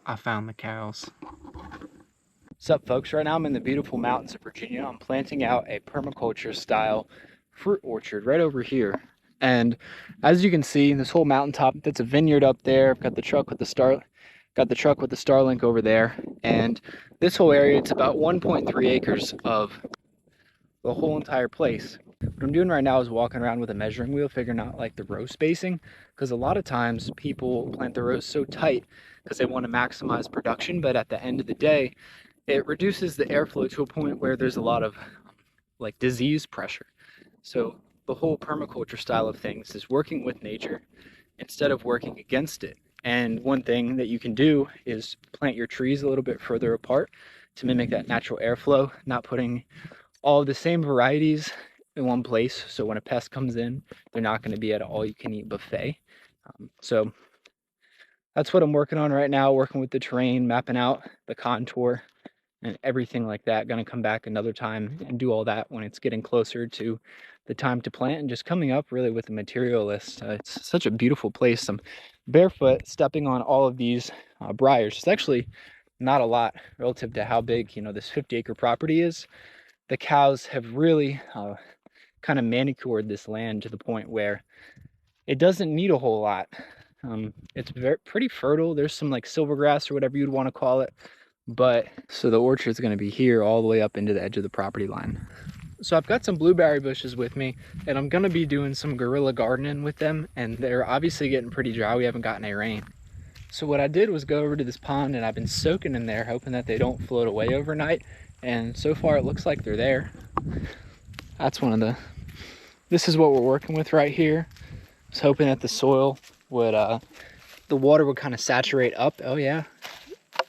I found the cows. What's up, folks? Right now I'm in the beautiful mountains of Virginia. I'm planting out a permaculture style fruit orchard right over here. And as you can see, this whole mountaintop, that's a vineyard up there. I've got the truck with the Starlink over there. And this whole area, it's about 1.3 acres of the whole entire place. What I'm doing right now is walking around with a measuring wheel, figuring out like the row spacing, because a lot of times people plant the rows so tight because they want to maximize production, but at the end of the day, it reduces the airflow to a point where there's a lot of like disease pressure. So the whole permaculture style of things is working with nature instead of working against it. And one thing that you can do is plant your trees a little bit further apart to mimic that natural airflow, not putting all of the same varieties in one place. So when a pest comes in, they're not going to be at an all-you-can-eat buffet. So that's what I'm working on right now, working with the terrain, mapping out the contour and everything like that. Going to come back another time and do all that when it's getting closer to the time to plant, and just coming up really with a material list. It's such a beautiful place. I'm barefoot stepping on all of these briars. It's actually not a lot relative to how big, this 50-acre property is. The cows have really kind of manicured this land to the point where it doesn't need a whole lot. It's pretty fertile. There's some like silvergrass or whatever you'd want to call it. But so the orchard's going to be here all the way up into the edge of the property line. So I've got some blueberry bushes with me, and I'm going to be doing some guerrilla gardening with them, and they're obviously getting pretty dry. We haven't gotten any rain. So what I did was go over to this pond, and I've been soaking in there, hoping that they don't float away overnight. And so far it looks like they're there. That's this is what we're working with right here. I was hoping that the soil would, the water would kind of saturate up. Oh yeah.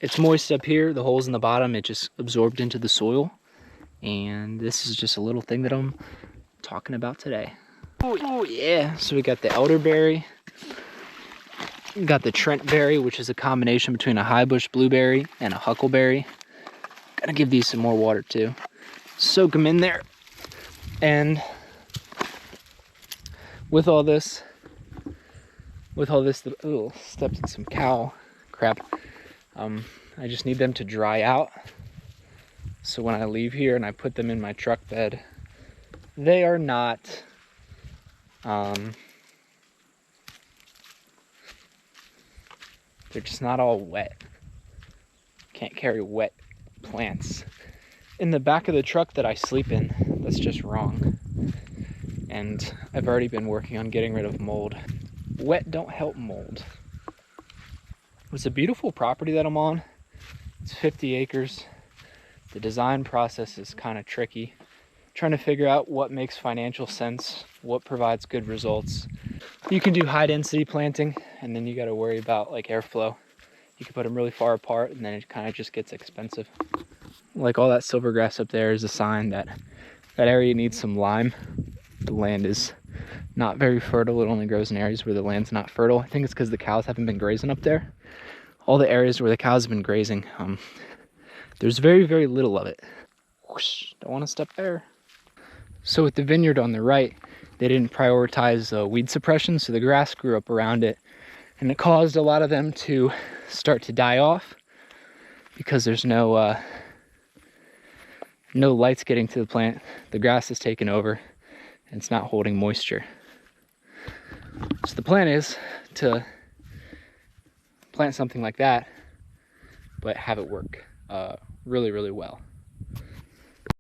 It's moist up here, the holes in the bottom, it just absorbed into the soil. And this is just a little thing that I'm talking about today. Oh yeah, so we got the elderberry, we got the Trentberry, which is a combination between a highbush blueberry and a huckleberry. Gotta give these some more water too. Soak them in there. And with all this, oh, stepped in some cow crap. I just need them to dry out. So when I leave here and I put them in my truck bed, they are not, they're just not all wet. Can't carry wet plants in the back of the truck that I sleep in. That's just wrong. And I've already been working on getting rid of mold. Wet don't help mold. It's a beautiful property that I'm on. It's 50 acres. The design process is kind of tricky. Trying to figure out what makes financial sense, what provides good results. You can do high density planting, and then you got to worry about like airflow. You can put them really far apart, and then it kind of just gets expensive. Like all that silvergrass up there is a sign that that area needs some lime. The land is not very fertile. It only grows in areas where the land's not fertile. I think it's because the cows haven't been grazing up there. All the areas where the cows have been grazing, there's very, very little of it. Whoosh, don't want to step there. So with the vineyard on the right, they didn't prioritize weed suppression, so the grass grew up around it, and it caused a lot of them to start to die off because there's no lights getting to the plant. The grass is taken over, and it's not holding moisture. So the plan is to plant something like that, but have it work really, really well.